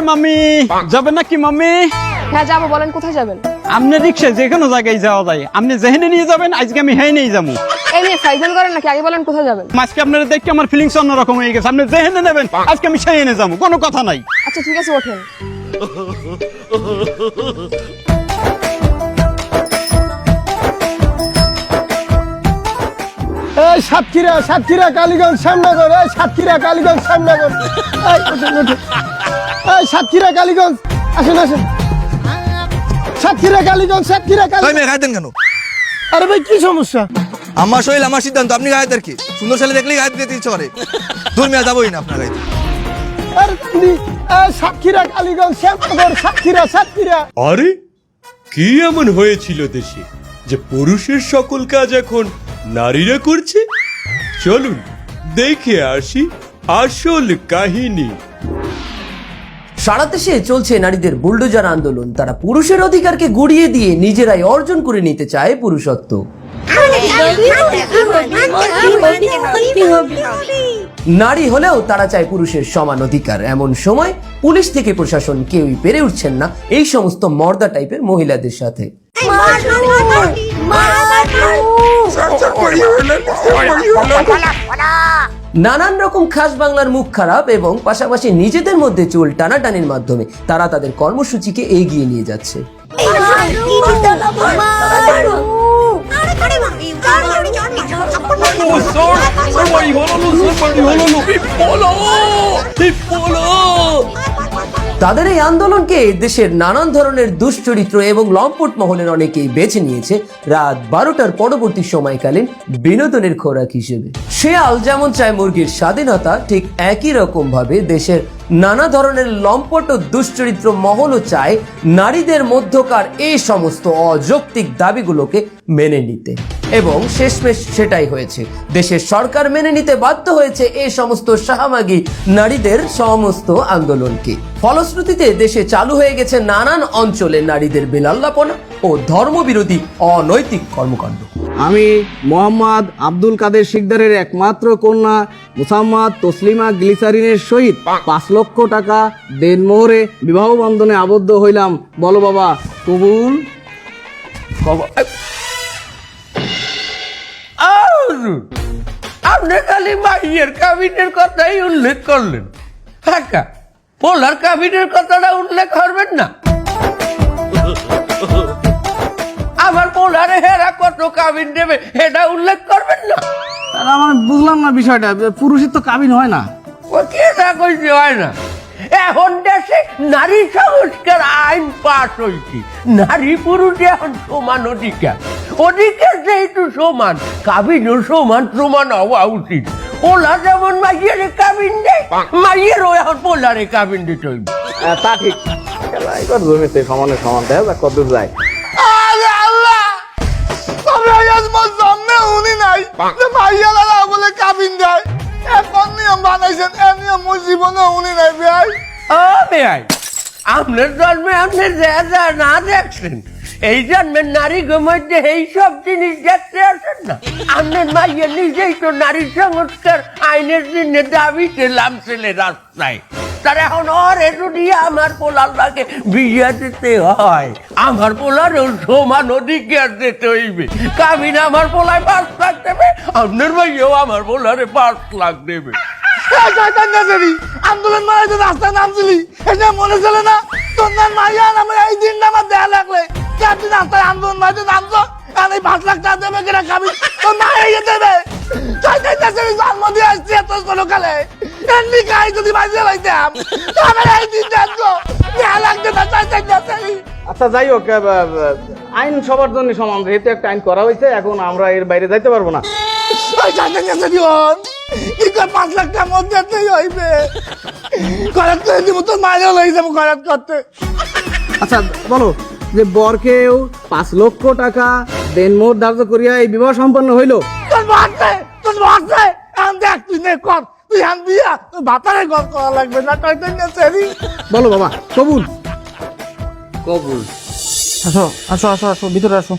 মামি যাবেন নাকি মামি? হ্যাঁ যাবো, বলেন কোথায় যাবেন? আপনি রিক্সায় যে কোনো জায়গায় যাওয়া যায়, আপনি যেখানে নিয়ে যাবেন আজকে আমি হ্যাঁ নিয়ে যাবো। এই নিয়ে ফাইজল করেন নাকি, আগে বলেন কোথায় যাবেন? আজকে আপনারা দেখে আমার ফিলিংস অন্যরকম হয়ে গেছে। আপনি যেখানে নেবেন আজকে আমি সেই এনে যাবো, কোনো কথা নাই। আচ্ছা ঠিক আছে, ওঠেন। এই সাতক্ষীরা কালীগঞ্জ শ্যামনগর, এই সাতক্ষীরা কালীগঞ্জ শ্যামনগর, এই ওঠেন, ওঠেন। এই সাতক্ষীরা কালীগঞ্জ, আসেন আসেন। সাতক্ষীরা কালীগঞ্জ। মেয়ে গায়ে দেন কেন? আরে ভাই কি সমস্যা? আমার শরীর আমার সিদ্ধান্ত, আপনি গায়ে দেন কি? সুন্দর ছেলে দেখলেই গায়ে দিতে ইচ্ছে করে। দূর মেয়ে যাবোই না আপনার গায়ে। আরে তুমি সাতক্ষীরা কালীগঞ্জ শ্যামনগর, সাতক্ষীরা। আরে কি এমন হয়েছিল দেশে যে পুরুষের সকল কাজ এখন নারীরা করছে? চলুন দেখে আসি আসল কাহিনী। সারা দেশে চলছে নারীদের বুলডোজার আন্দোলন। তারা পুরুষের অধিকারকে গুড়িয়ে দিয়ে নিজেরাই অর্জন করে নিতে চায় পুরুষত্ব। নারী হলেও তারা চায় পুরুষের সমান অধিকার। এমন সময় পুলিশ থেকে প্রশাসন কেউই পেরে উঠছেন না এই সমস্ত মর্দা টাইপের মহিলাদের সাথে। নানান রকম খাস বাংলার মুখ খারাপ এবং পাশাপাশি নিজেদের মধ্যে চুল টানাটানির মাধ্যমে তারা তাদের কর্মসূচিকে এগিয়ে নিয়ে যাচ্ছে। তাদের এই আন্দোলনকে দেশের নানান ধরনের দুশ্চরিত্র এবং লম্পট মহলের অনেকেই বেছে নিয়েছে রাত 12টার পরবর্তী সময়কালীন বিনোদনের খোরাক হিসেবে। শেয়াল যেমন চায় মুরগির স্বাধীনতা, ঠিক একই রকম ভাবে দেশের নানা ধরনের লম্পট ও দুশ্চরিত্র মহলও চায় নারীদের মধ্যকার এই সমস্ত অযৌক্তিক দাবিগুলোকে মেনে নিতে। এবং শেষমেশ সেটাই হয়েছে। দেশের সরকার মেনে নিতে বাধ্য হয়েছে এই সমস্ত সাহামাগী নারীদের সমস্ত আন্দোলনকে। ফলশ্রুতিতে দেশে চালু হয়ে গেছে নানান অঞ্চলে নারীদের বেলাল্লাপনা ও ধর্মবিরোধী অনৈতিক কর্মকাণ্ড। আমি মোহাম্মদ আব্দুল কাদের শিকদারের একমাত্র কন্যা মুসাম্মদ তসলিমা গ্লিসারিনের সহিত 5 লক্ষ টাকা দেনমোহরে বিবাহ বন্ধনে আবদ্ধ হইলাম। বলো বাবা, কবুল? আপনি খালি মাইয়ের কাবিনের কথাই উল্লেখ করলেন, হ্যাঁ, পোলার কাবিনের কথাটা উল্লেখ করবেন না? আমার পোলারে হেরা কত কাবিন দেবে এটা উল্লেখ করবেন না? আমার বুঝলাম না বিষয়টা, পুরুষের তো কাবিন হয় না। ও কে না কইতে হয় না? এখন দেশে নারী সংস্কার আইন পাস হয়েছে। নারী পুরুষ এখন সমান অধিকার। অধিকার যেহেতু সমান, কাবিনও সমান হওয়া উচিত। পোলা যেমন মাইয়ের কাবিন দেয়, মাইয়েরও এখন পোলারে কাবিন দিতে হইবে। তা ঠিক, জমিতে সমানে সমান দেয় কত যায়। আরে আল্লাহ, তবে আজমল সামনে উনি নাই যে ভাইয়ালা বলে কাবিন দেয়। এখন নিয়ম বানাইছেন, এ নিয়ম মোর জীবনে উনি নাই ভাই। ও বেআই, আপনার জন্মে আপনি যা না দেখছেন, এই জন্মের নারী মধ্যে এই সব জিনিস দেখতে আসেন না। আপনার মাইয়া নিজেই তো নারী সংস্কার আইনের জন্য দাবিতে নামছিলে রাস্তায়। তার এখন ওরে যদি আমার পোলারকে বিয়ে দিতে হয়, আমার পোলারও সমান অধিকার দিতে হইবে। কাবিন আমার পোলায় 5 লাখ দেবে, আপনার মাইয়াও আমার পোলারে 5 লাখ দেবে। আন্দোলন মানে তো রাস্তায় নামছিলি, এটা মনে চলে না? তোর নাম মাইয়া নামে এই দিনটা আমার দেয়া লাগলে তুই রাস্তায় আন্দোলন মানে নামছো, আর এই 5 লাখ টাকা দেবে কিনা কাবিন তোর মাইয়া দেবে। জন্ম দিয়ে আসছি এত ছোটকালে, এমনি গাই যদি বাজিয়ে লাইতাম তাহলে এই দিনটা দেয়া লাগবে না। আচ্ছা যাই হোক, আইন সবার জন্য সমান, যেহেতু একটা আইন করা হয়েছে, এখন আমরা এর বাইরে যাইতে পারবো না। 5 লাখ টাকার মধ্যে হইবে, খরচ করে দিব, তোর মায়েরও লই যাবো খরচ করতে। আচ্ছা বলো যে বরকেও 5 লক্ষ টাকা দেনমোহর ধার্য করিয়া এই বিবাহ সম্পন্ন হইলো। তোর ভাবছে দেখ, তুই নে কর, তুই আন দিয়া তোর ভাতারে গল করা লাগবে না। বলো বাবা, কবুল? কবুল। আসো আসো আসো আসো, ভিতরে আসো।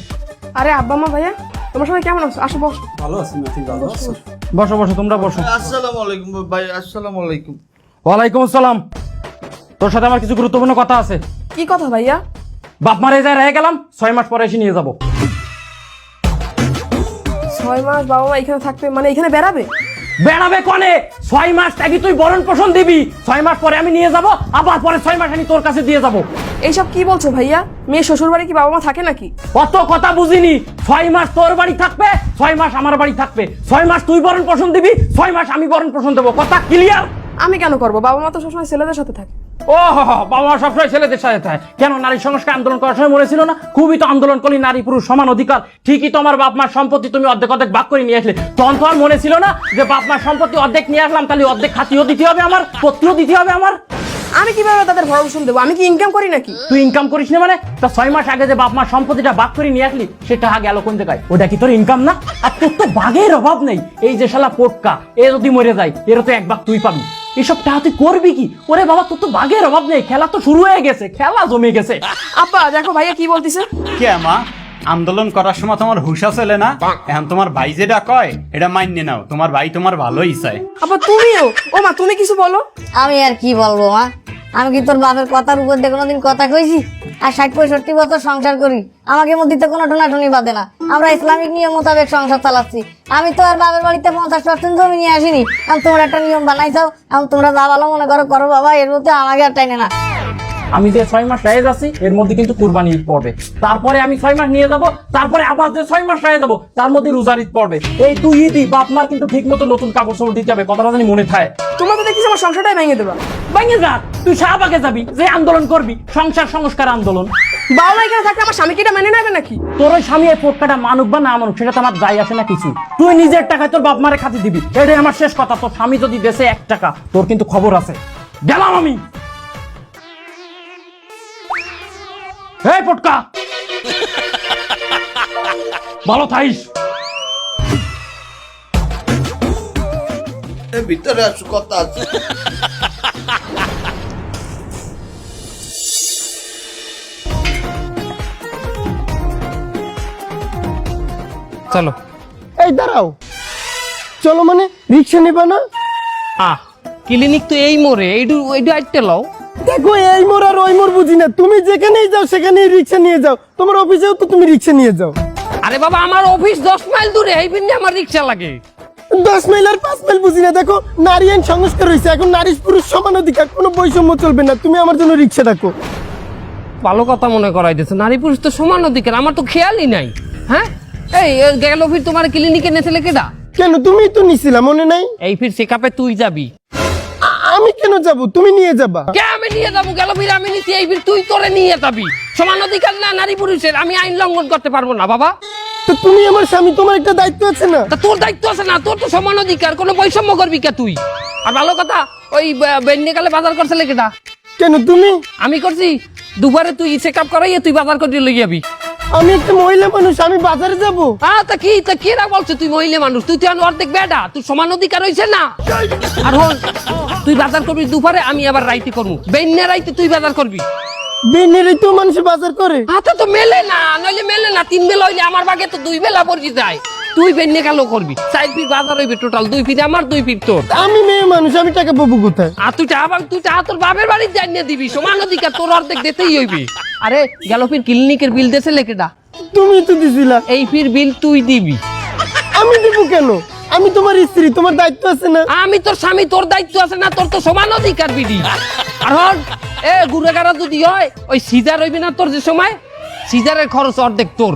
আরে আব্বা মা ভাইয়া, তোমার সবাই কেমন আছো? আসো বসো। ভালো আছি না? ঠিক ভালো আছি। বসো বসো, তোমরা বসো। আসসালামু আলাইকুম ভাই। আসসালামু আলাইকুম। ওয়ালাইকুম আসসালাম। তোর সাথে আমার কিছু গুরুত্বপূর্ণ কথা আছে। কি কথা ভাইয়া? বাপ মারে যায় রেখে গেলাম, 6 মাস পরে এসে নিয়ে যাবো। 6 মাস বাবা মা এখানে থাকবে, মানে এখানে বেড়াবে? বেড়াবে কনে? 6 মাস থাকি তুই বরণ পোষণ দিবি, 6 মাস পরে আমি নিয়ে যাব, আবার পরে 6 মাস আমি তোর কাছে দিয়ে যাব। এইসব কি বলছো ভাইয়া? মেয়ে শ্বশুর বাড়ি কি বাবা মা থাকে নাকি? অত কথা বুঝিনি। 6 মাস তোর বাড়ি থাকবে, 6 মাস আমার বাড়ি থাকবে, 6 মাস তুই বরণ পোষণ দিবি, 6 মাস আমি বরণ পোষণ দেবো। কথা ক্লিয়ার? আমি কেন করবো? বাবা মা তো সবসময় ছেলেদের সাথে থাকে। ও বাবা সবসময় ছেলেদের সাথে থাকে কেন? নারী সংস্কার আন্দোলন করার সময় মরেছিল না? খুবই তো আন্দোলন করলি, নারী পুরুষ সমান অধিকার। ঠিকই তো আমার বাপ মার সম্পত্তি তুমি অর্ধেক অর্ধেক ভাগ করে নিয়ে আসলে, তখন তো আর মনে ছিল না যে বাপ মার সম্পত্তি অর্ধেক নিয়ে আসলাম, তাহলে অর্ধেক খাতিও দিতে হবে আমার, পত্রিও দিতে হবে আমার। আমি কিভাবে তাদের ভরণ দেবো? আমি কি ইনকাম করি নাকি? তুই ইনকাম করিস না মানে? তা 6 মাস আগে যে বাপ মার সম্পত্তিটা ভাগ করে নিয়ে আসলি, সেটা গেল কোন জায়গায়? ওটা কি তোর ইনকাম না? আর তোর তো ভাগের অভাব নেই। এই যে শালা পোটকা, এ যদি মরে যায়, এর তো 1 ভাগ তুই পাবি। এসব টাকা তুই করবি কি? ওরে বাবা, তোর তো ভাগের অভাব নেই, খেলা তো শুরু হয়ে গেছে, খেলা জমে গেছে। আব্বা দেখো ভাইয়া কি বলতিছে। কে মা, আন্দোলন করার সময় তোমার হুশ আসলে না? এখন তোমার ভাই যেটা কয় এটা মান্য নাও, তোমার ভাই তোমার ভালোই চায়। আব্বা তুমিও? ও মা তুমি কিছু বলো। আমি আর কি বলবো মা, আমি কি তোর বাপের কথার উপর দিয়ে কোনোদিন কথা কইছি? আর 60-65 বছর সংসার করি, আমাকে মধ্যে তো কোনো ঠোনাঠুনি বাঁধে না। আমরা ইসলামিক নিয়ম মোতাবেক সংসার চালাচ্ছি। আমি তো আর বাবার বাড়িতে 50% জমি নিয়ে আসিনি। এখন তোমরা একটা নিয়ম বানাইছাও, এখন তোমরা যা ভালো মনে করো করো বাবা, এর মধ্যে আমাকে আর টাইনে না। আমি যে 6 মাস রায় যাচ্ছি, এর মধ্যে কিন্তু কুরবানি ঈদ পড়বে, তারপরে আমি 6 মাস নিয়ে যাব, তারপরে আবার যে 6 মাস রায় যাবো, তার মধ্যে রোজার ঈদ পড়বে। এই 2 ঈদই বাপ মার কিন্তু ঠিক মতো নতুন কাপড় চোপড় দিতে হবে, কথাটা জানি মনে থাকে। তোমরা তো দেখছি আমার সংসারটাই ভেঙে দেবা। ভেঙে যা, তুই শাহবাগে যাবি, যে আন্দোলন করবি, সংসার সংস্কার আন্দোলন। বাবা মা এখানে থাকলে আমার স্বামীকে এটা মেনে নেবে নাকি? তোর ওই স্বামী এই পোটকাটা মানুক বা না মানুক, সেটা তো আমার যাই আসে না কিছু। তুই নিজের টাকায় তোর বাপ মারে খাতি দিবি, এটাই আমার শেষ কথা। তোর স্বামী যদি দেশে 1 টাকা, তোর কিন্তু খবর আছে। গেলাম আমি। এই পোটকা, ভালো থাইস। ভিতরে আসু, কথা আছে। চলো। এই দাঁড়াও, চলো মানে রিক্সা নেবা না? ক্লিনিক তো এই মোড়ে, এইটু আইতে লও। দেখো এই মোড় আর ওই মোড় বুঝি না, তুমি যেখানেই যাও সেখানেই রিক্সা নিয়ে যাও। তোমার অফিসেও তো তুমি রিক্সা নিয়ে যাও। আরে বাবা, আমার অফিস 10 মাইল দূরে, এই পিনে আমার রিক্সা লাগে। 10 মাইল আর 5 মাইল বুঝি না। দেখো নারী আইন সংস্কার হয়েছে, এখন নারী পুরুষ সমান অধিকার, কোনো বৈষম্য চলবে না। তুমি আমার জন্য রিক্সা ডাকো। ভালো কথা মনে করাই দিয়েছে, নারী পুরুষ তো সমান অধিকার, আমার তো খেয়ালই নাই। হ্যাঁ, এই গেল ফির তোমার ক্লিনিকে নেছিলে কেডা? কেন, তুমি তো নিছিলা, মনে নাই? এই ফির চেকআপে তুই যাবি। আমি কেন যাব? তুমি নিয়ে যাবা। কে আমি নিয়ে যাবো? গেল ফির আমি নিচ্ছি, এই ফির তুই তোরে নিয়ে যাবি। সমান অধিকার না নারী পুরুষের, আমি আইন লঙ্ঘন করতে পারবো না বাবা। তো তুমি আমার স্বামী, তোমার একটা দায়িত্ব আছে না? তা তোর দায়িত্ব আছে না? তোর তো সমান অধিকার, কোনো বৈষম্য করবি কে তুই? আর ভালো কথা, ওই বেন্যকালে বাজার করছিলে কেডা? কেন তুমি? আমি করছি। দুবারে তুই চেকআপ করাইয়ে তুই বাজার করে লই যাবি। আমি একটা মহিলা মানুষ, আমি বাজারে যাব। তা কি রা বলছে তুই মহিলা মানুষ? তুই তো অর্ধেক বেডা, তুই সমান অধিকার হইছে না? আর হন, তুই বাজার করবি দুপুরে, আমি আবার রাইতে করবো। বেন্যা রাইতে তুই বাজার করবি। বেনেরই তো মানুষ বাজার করে। হাতে তো মেলে না, নইলে মেলে না। 3 বেলা হইলে আমার বাগে তো 2 বেলা পড়ি যায়। তুই বেন্যা কালো করবি, 4 ফিট বাজার হইবে টোটাল, 2 ফিট আমার 2 ফিট তোর। আমি মেয়ে মানুষ, আমি টাকা পাবো কোথায়? আর তুই টাকা তোর বাপের বাড়ি জানিয়ে দিবি। সমান অধিকার তোর অর্ধেক দিতেই হইবে। আরে গেল ফির ক্লিনিকের বিল দেছে লেকেটা? তুমি তো দিছিলা। এই ফির বিল তুই দিবি। আমি দিব কেন? আমি তোমার স্ত্রী, তোমার দায়িত্ব আছে না? আমি তোর স্বামী, তোর দায়িত্ব আছে না? তোর তো সমান অধিকার বিধি। আর হন, গুড়াগাড়া যদি হয়, ওই সিজার হইবি না তোর যে সময়, সিজারের খরচ অর্ধেক তোর।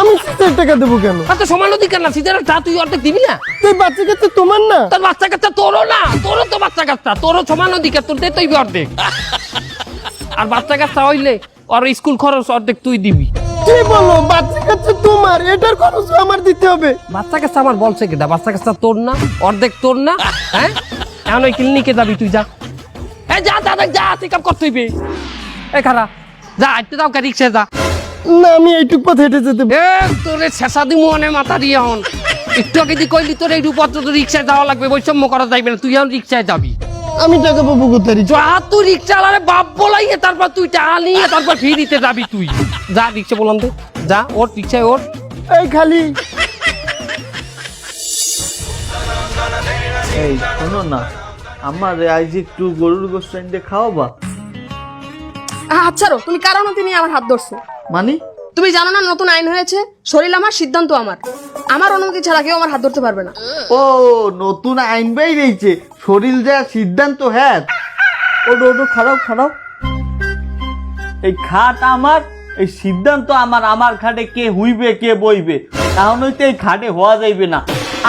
আমি সিজার টাকা দেবো কেন? আর তো সমান অধিকার না, সিজারের টা তুই অর্ধেক দিবি না? তুই বাচ্চা কাচ্চা তোমার না? তোর বাচ্চা কাচ্চা তোরও না, তোরও তো বাচ্চা কাচ্চা, তোরও সমান অধিকার, তোর দিতে হইবে অর্ধেক। আর বাচ্চা কাচ্চা হইলে ওর স্কুল খরচ অর্ধেক তুই দিবি। কি বলো? বাচ্চা কাচ্চা তোমার, এটার খরচ আমার দিতে হবে? বাচ্চা কাচ্চা আমার বলছে কেটা? বাচ্চা কাচ্চা তোর না, অর্ধেক তোর না? হ্যাঁ, এখন ওই ক্লিনিকে যাবি তুই, যা। যা চেকআপ করতে হইবে। খারা যা, আইতে দাও রিক্সা যা। না, আমি এইটুক পথ হেঁটে যেতে। তোরে শেষা দিমু অনে মাথা দিয়ে হন। একটু আগে দিয়ে কইলি তোর এইটু পথ তো রিক্সায় যাওয়া লাগবে, বৈষম্য করা যাইবে না। তুই এখন রিক্সায় যাবি। আমি টাকা পাবো কোথায়? যা, তুই রিক্সা আলারে বাপ বলাইয়ে তারপর তুই টাকা নিয়ে তারপর ফিরিতে যাবি তুই। যা রিক্সা বললাম তো, যা ওর রিক্সায় ওর। এই খালি এই শোনো না, আমার আজ একটু গরুর গোস্ত এনে খাওয়াবা? আচ্ছা তুমি কার অনুমতি নিয়ে আমার হাত ধরছো? মানে তুমি জানো না নতুন আইন হয়েছে, শরীর আমার সিদ্ধান্ত আমার, আমার অনুমতি ছাড়া কেউ আমার হাত ধরতে পারবে না। ও নতুন আইন বেরিয়েছে, শরীর যা সিদ্ধান্ত। হ্যাঁ ওটো ওটো খারাপ খারাপ। এই খাট আমার, এই সিদ্ধান্ত আমার। আমার খাটে কে হুইবে কে বইবে, তাহলে হইতে এই খাটে হওয়া যাইবে না।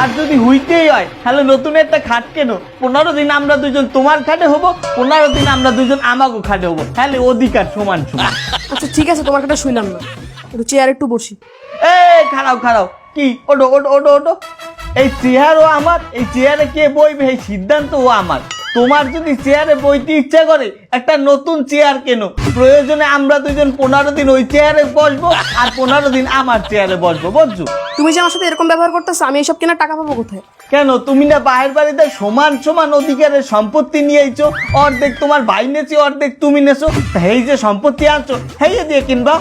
আর যদি হইতেই হয় তাহলে নতুন একটা খাট কেন? 15 দিন আমরা দুজন তোমার খাটে হবো, 15 দিন আমরা দুজন আমাকে খাটে হবো, তাহলে অধিকার সমান সমান। আচ্ছা ঠিক আছে, তোমার কথা শুনলাম না, একটু চেয়ারে একটু বসি। এই খারাপ খারাপ কি? ওটো ওটো ওটো ওটো। এই চেয়ারও আমার, এই চেয়ারে কে বইবে এই সিদ্ধান্তও আমার। তোমার যদি চেয়ারে বইতে ইচ্ছা করে একটা নতুন চেয়ার কেন, প্রয়োজনে আমরা দুজন 15 দিন ওই চেয়ারে বসবো আর 15 দিন আমার চেয়ারে বসবো, বুঝছো? তুমি যে আমার সাথে এরকম ব্যবহার করতেছো, আমি এইসব কেনার টাকা পাবো কোথায়? কেন তুমি না বাহির বাড়িতে সমান সমান অধিকারের সম্পত্তি নিয়েছো? অর্ধেক তোমার ভাই নেছে, অর্ধেক তুমি নেছো, এই যে সম্পত্তি আনছো হেই দিয়ে কিনবা।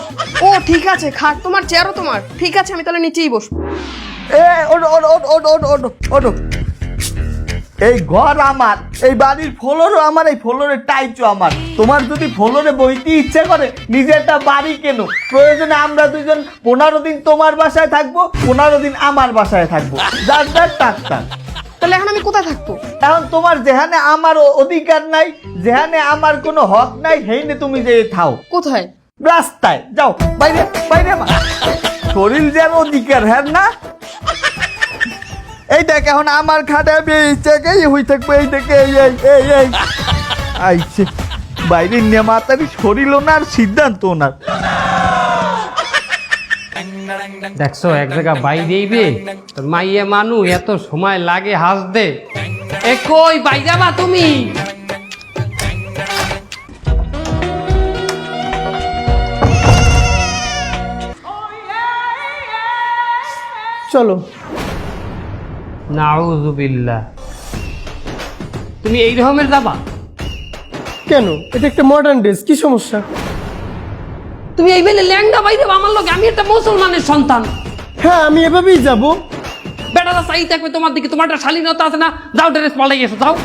ও ঠিক আছে, খাট তোমার চেয়ারও তোমার, ঠিক আছে আমি তাহলে নিচেই বসবো। ওটো ওটো ওটো ওটো ওটো ওটো ওটো। এই ঘর আমার, এই বাড়ির ফ্লোরও আমার, এই ফ্লোরের টাইচও আমার। তোমার যদি ফ্লোরে বইতে ইচ্ছে করে নিজে একটা বাড়ি কেন, প্রয়োজনে আমরা দুজন 15 দিন তোমার বাসায় থাকবো, 15 দিন আমার বাসায় থাকবো, যার যার টাকটাক। তাহলে এখন আমি কোথায় থাকবো? এখন তোমার যেখানে আমার অধিকার নাই, যেখানে আমার কোনো হক নাই, সেইনে তুমি যে থাও। কোথায়? রাস্তায় যাও, বাইরে বাইরে। শরীর যেন অধিকার, হ্যাঁ না? এই দেখ এখন আমার খাটে বেঁচে হই থাকবো, এই দেখে এই এই এই এই আইছে বাইরে নিয়ে মাতারি শরীর ওনার, সিদ্ধান্ত ওনার। দেখছো এক জায়গা বাই দিইবে তোর মাইয়ে মানু এত সময় লাগে হাসতে। এ কই বাই যাবা তুমি? চলো। নাউযুবিল্লাহ, তুমি এই রকমের যাবা? কেন? এটা একটা মডার্ন ড্রেস, কি সমস্যা? তুমি এই বেলে ল্যাংড়া বাইরে আমার লোক, আমি একটা মুসলমানের সন্তান। হ্যাঁ আমি এভাবেই যাব। বেটারা চাই থাকবে তোমার দিকে, তোমার একটা শালীনতা আছে না? যাও ড্রেস পাল্টাই এসো, যাও।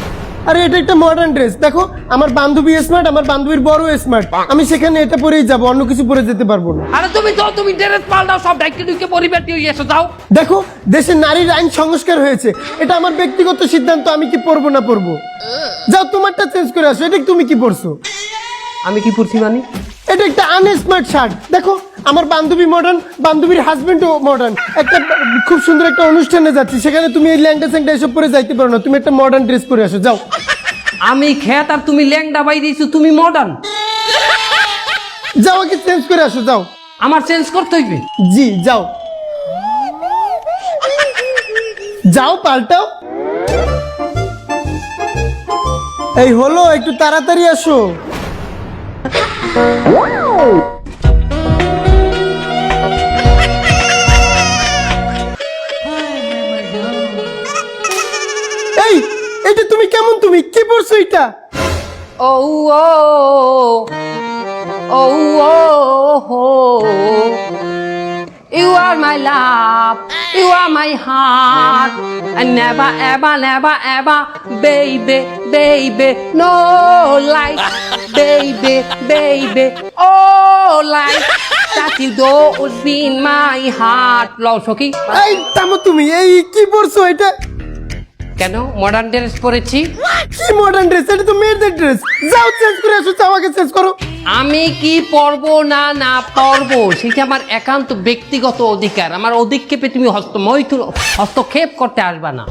আরে এটা একটা মডার্ন ড্রেস, দেখো আমার বান্ধবী স্মার্ট, আমার বান্ধবীর বড় স্মার্ট, আমি সেখানে এটা পরেই যাব, অন্য কিছু পরে যেতে পারবো না। আরে তুমি যাও, তুমি ড্রেস পাল্টাও, সব ডাইকে ডুইকে পরিবারটি হয়ে এসো, যাও। দেখো দেশে নারীর আইন সংস্কার হয়েছে, এটা আমার ব্যক্তিগত সিদ্ধান্ত, আমি কি পরবো না পরবো। যাও তোমারটা চেঞ্জ করে আসো। এটা তুমি কি পরছো? আমি কি পড়ছি মানে? এটা একটা আনস্মার্ট শার্ট। দেখো আমার বান্ধবী মডার্ন, বান্ধবীর হাজবেন্ডও মডার্ন, একটা খুব সুন্দর একটা অনুষ্ঠানে যাচ্ছি, সেখানে তুমি এই ল্যাংটা স্যাংটা এসব পরে যাইতে পারো না, তুমি একটা মডার্ন ড্রেস পরে আসো, যাও। আমি খেত আর তুমি ল্যাংডা বাই দিয়েছো, তুমি মডার্ন। যাও আগে চেঞ্জ করে আসো, যাও। আমার চেঞ্জ করতে হইবে? জি যাও যাও, পাল্টাও। এই হলো, একটু তাড়াতাড়ি আসো। এই এটা তুমি কেমন, তুমি কি পড়ছো এটা? ও ও ও ও You are my love, you are my heart, and never, ever, never, ever, baby, baby, no life, baby, baby, oh life, that you don't be in my heart. লও সখী। এই থামো তুমি, এই কি পড়ছো এটা? কেন মডার্ন ড্রেস পরেছি? কি মডার্ন ড্রেস? এটা তো মেয়েদের ড্রেস। যাও চেঞ্জ করে আসো, যাও আগে চেঞ্জ করো। আমি কি পরবো না না পরবো সেটা আমার একান্ত ব্যক্তিগত অধিকার। আমার অধিক্ষেপে তুমি হস্তক্ষেপ করতে আসবা না।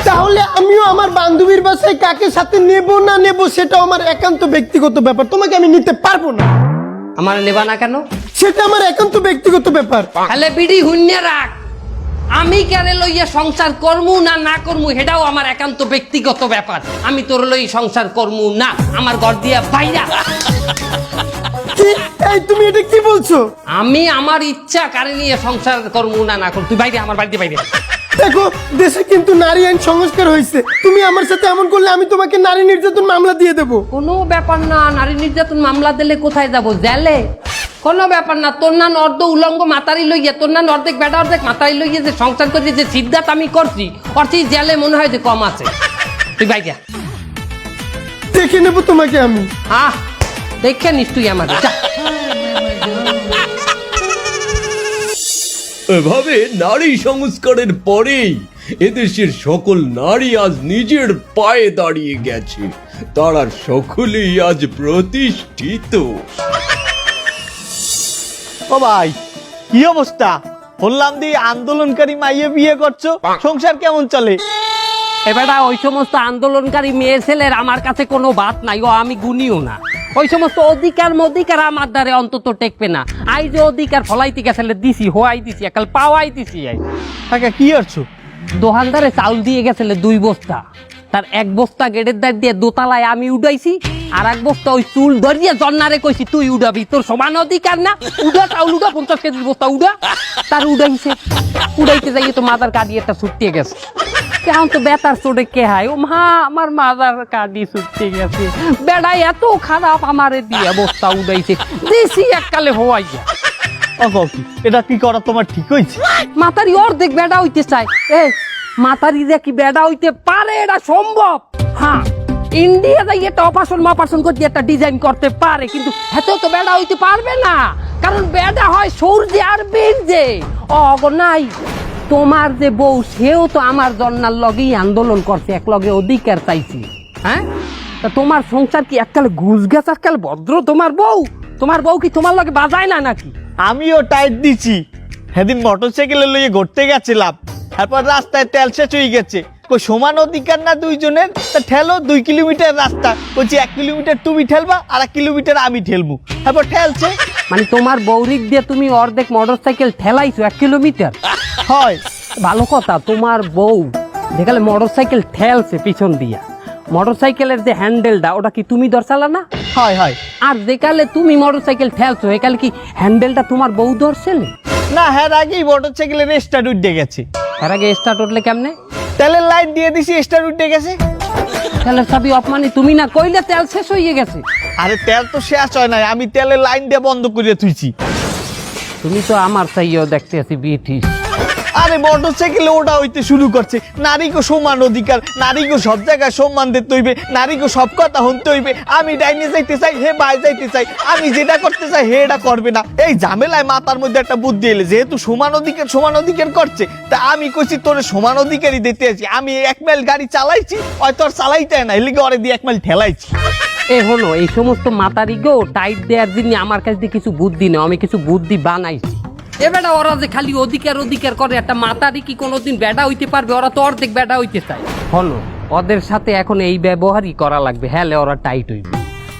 তাহলে আমিও আমার বান্ধবীর বাসায় কাকে সাথে নেব না নেব সেটা আমার একান্ত ব্যক্তিগত ব্যাপার, তোমাকে আমি নিতে পারবো না। আমার নেবা না কেন? সেটা আমার একান্ত ব্যক্তিগত ব্যাপার। তাহলে বিড়ি হুন্যে রাখ, আমি কেন লইয়া সংসার করমু না না করমু সেটাও আমার একান্ত ব্যক্তিগত ব্যাপার। আমি তোর লই সংসার করমু না, আমার ঘর দিয়া বাইরা। কি? এই তুমি এটা কি বলছো? আমি আমার ইচ্ছা কারে নিয়ে সংসার করমু না না করমু, তুই বাইরে, আমার বাড়িতে বাইরে। দেখো দেশে কিন্তু নারী আইন সংস্কার হয়েছে, তুমি আমার সাথে এমন করলে আমি তোমাকে নারী নির্যাতন মামলা দিয়ে দেবো। কোনো ব্যাপার না, নারী নির্যাতন মামলা দিলে কোথায় যাব? জেলে। কোনো ব্যাপার না, তোর না অর্ধ উলঙ্গ মাতারি লইয়া, তোর না অর্ধেক বেটা অর্ধেক মাতারি লইয়া যে সংসার করি, যে সিদ্ধান্ত আমি করছি, অর্থে জেলে মনে হয় যে কম আছে। তুই বাইরে। দেখে নেবো তোমাকে আমি। আহ দেখে নিস তুই আমার যা। এভাবে নারী সংস্কারের পরেই এদেশের সকল নারী আজ নিজের পায়ে দাঁড়িয়ে গেছে, তারা সকলেই আজ প্রতিষ্ঠিত। ও ভাই কি অবস্থা? বললাম দি আন্দোলনকারী মাইয়ে বিয়ে করছো, সংসার কেমন চলে? এবারে ওই সমস্ত আন্দোলনকারী মেয়ে ছেলের আমার কাছে কোনো বাত নাই, ও আমি গুনিও না। ওই সমস্ত অধিকার আমার দ্বারে অন্তত টেকবে না। আই যে অধিকার ফলাইতে গেছে দিছি, হোয়াই দিছি, একাল পাওয়াই দিছি। টাকা কি করছো? দোকানদারে চাউল দিয়ে গেছিল 2 বস্তা, তার 1 বস্তা গেটের দ্বার দিয়ে দোতলায় আমি উঠাইছি, আর 1 বস্তা ওই চুল ধরিয়ে জন্নারে কইছি তুই উড়াবি, তোর সমান অধিকার না, উড়া চাউল উড়া, 50 কেজির বস্তা উড়া। তার উড়াইছে, উড়াইতে যাইয়ে তো মাথার কাটি একটা ছুটিয়ে গেছে। কেমন তো বেতার চোটে কে হায়, ও মা আমার মাথার কাটি ছুটতে গেছে। বেড়াই এত খারাপ আমারে দিয়ে বস্তা উড়াইছে, দিছি এককালে হওয়াইয়া। এটা কি করা তোমার ঠিক হয়েছে? মাতারি অর্ধেক বেড়া হইতে চায়, মাতারি যে কি বেড়া হইতে পারে এটা সম্ভব। হ্যাঁ, ইন্ডিয়া যাই একটা অপারেশন করতে একটা ডিজাইন করতে পারে, কিন্তু হেতেও তো বেড়া হইতে পারবে না, কারণ বেড়া হয় সূর্যে আর বীর্যে। নাই তোমার যে বউ, সেও তো আমার জন্নার লগেই আন্দোলন করছে, এক লগে অধিকার চাইছি। হ্যাঁ, তা তোমার সংসার কি এককালে ঘুষ গেছে, এককাল ভদ্র তোমার বউ কি তোমার লগে বাজায় না নাকি? আমিও টাইট দিছি, সেদিন মোটরসাইকেলে লইয়ে ঘুরতে গেছিলাম, তারপর রাস্তায় তেল শেষ হয়ে গেছে। কই সমান অধিকার না দুইজনের? তা ঠেলো 2 কিলোমিটার রাস্তা, বলছি 1 কিলোমিটার তুমি ঠেলবা আর 1 কিলোমিটার আমি ঠেলবো, তারপর ঠেলছে। মানে তোমার বৌরিক দিয়ে তুমি অর্ধেক মোটরসাইকেল ঠেলাইছো 1 কিলোমিটার? হয় ভালো কথা, তোমার বউ যেখানে মোটরসাইকেল ঠেলছে পিছন দিয়া, মোটরসাইকেলের যে হ্যান্ডেলটা ওটা কি তুমি ধরছালা না? হয় হয়। আর যেকালে তুমি মোটরসাইকেল ঠেলছো একালে কি হ্যান্ডেলটা তোমার বউ ধরছিলে? না, হ্যাঁ আগেই মোটরসাইকেলের স্টার্ট উঠে গেছে। এর আগে স্টার্ট উঠলে কেমনে? তেলের লাইট দিয়ে দিছি, স্টার্ট উঠে গেছে। তেলের চাবি অপমানি তুমি না কইলে তেল শেষ হয়ে গেছে। আরে তেল তো শেষ হয় নাই, আমি তেলের লাইন দিয়ে বন্ধ করে থুইছি। তুমি তো আমার চাইও দেখতে আছি ব্রিটিশ। আরে মোটরসাইকেলে ওটা হইতে শুরু করছে, নারীকে সমান অধিকার, নারীকে সব জায়গায় সম্মান দিতে হইবে, নারীকে সব কথা শুনতে হইবে। আমি ডাইনে যাইতে চাই, হে বাই যাইতে চাই, আমি যেটা করতে চাই হে এটা করবে না। এই ঝামেলায় মাথার মধ্যে একটা বুদ্ধি এলে, যেহেতু সমান অধিকার করছে, তা আমি কইছি তোরে সমান অধিকারই দিতে আছি। আমি 1 মাইল গাড়ি চালাইছি, হয়তো আর চালাইতে না, এলিগে ওরে দিয়ে 1 মাইল ঠেলাইছি। হলো এই সমস্ত মাতারি গো টাইট দেওয়ার জন্য আমার কাছে কিছু বুদ্ধি নেই, আমি কিছু বুদ্ধি বানাইছি। বেটা ওরা যে খালি অধিকার করে, একটা মাতারি কি কোনোদিন বেটা হইতে পারবে? ওরা তো অর্ধেক বেটা হইতে চায়। হলো ওদের সাথে এখন এই ব্যবহারই করা লাগবে, হ্যাঁ ওরা টাইট হইবে।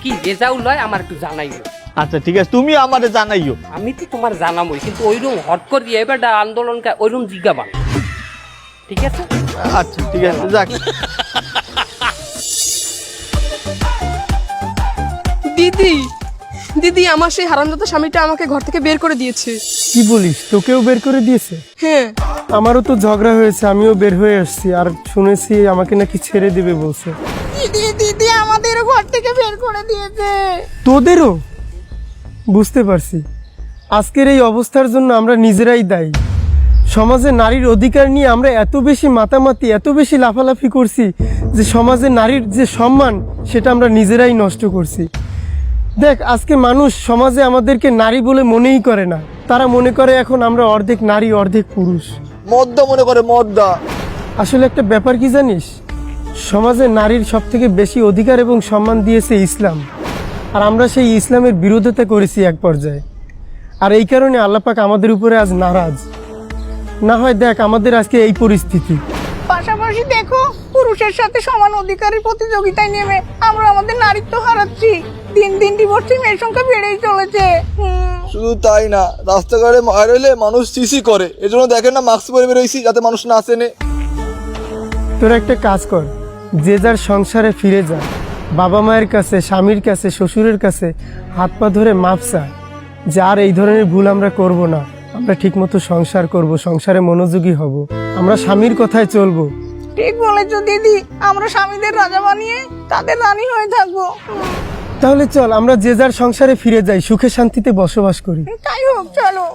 কি রেজাউল হয় আমার একটু জানাইও। আচ্ছা ঠিক আছে, তুমি আমারে জানাইও। আমি তো তোমার জানাবই, কিন্তু ওইরকম হট করি এবারটা আন্দোলনটা ওইরকম জিজ্ঞাবা, ঠিক আছে? আচ্ছা ঠিক আছে, যাক। দিদি আমার সেই হারামজাদা স্বামীটা আমাকে ঘর থেকে বের করে দিয়েছে। কি বলিস, তোকেও বের করে দিয়েছে? হ্যাঁ, আমারও তো ঝগড়া হয়েছে, আমিও বের হয়ে আসছি, আর শুনেছি আমাকে নাকি ছেড়ে দিবে বলছে। দিদি আমাদেরও ঘর থেকে বের করে দিয়েছে। তোদেরও? বুঝতে পারছি, আজকের এই অবস্থার জন্য আমরা নিজেরাই দায়ী। সমাজে নারীর অধিকার নিয়ে আমরা এত বেশি মাতামাতি, এত বেশি লাফালাফি করছি যে সমাজে নারীর যে সম্মান সেটা আমরা নিজেরাই নষ্ট করছি। দেখ, আজকে মানুষ সমাজে আমাদেরকে নারী বলে মনেই করে না, তারা মনে করে এখন আমরা অর্ধেক নারী অর্ধেক পুরুষ, মদ্দা মনে করে, মদ্দা। আসলে একটা ব্যাপার কি জানিস, সমাজে নারীর সব থেকে বেশি অধিকার এবং সম্মান দিয়েছে ইসলাম, আর আমরা সেই ইসলামের বিরোধিতা করেছি এক পর্যায়ে, আর এই কারণে আল্লাহ পাক আমাদের উপরে আজ নারাজ। না হয় দেখ আমাদের আজকে এই পরিস্থিতি। পাশাপাশি দেখো, পুরুষের সাথে সমান অধিকারের প্রতিযোগিতায় নেমে আমরা আমাদের নারীত্ব হারাচ্ছি। দিন দিন ডিভোর্সি মেয়ের সংখ্যা বেড়েই চলেছে। শুধু তাই না, রাস্তাঘাটে মার হইলে মানুষ সিসি করে, এজন্য দেখেন না মাস্ক পরে বেরোইছি যাতে মানুষ না চেনে। তোরা একটা কাজ কর, যে যার সংসারে ফিরে যা, বাবা মায়ের কাছে, স্বামীর কাছে, শ্বশুরের কাছে হাত পা ধরে মাপ চা, যে আর এই ধরনের ভুল আমরা করব না, আমরা ঠিকমতো সংসার করব, সংসারে মনোযোগী হব, আমরা স্বামীর কথায় চলবো। ঠিক বলেছো দিদি, আমরা স্বামীদের রাজা বানিয়ে তাদের রানী হয়ে থাকবো। তাহলে চল আমরা যে যার সংসারে ফিরে যাই, সুখে শান্তিতে বসবাস করি। তাই হোক, চলো।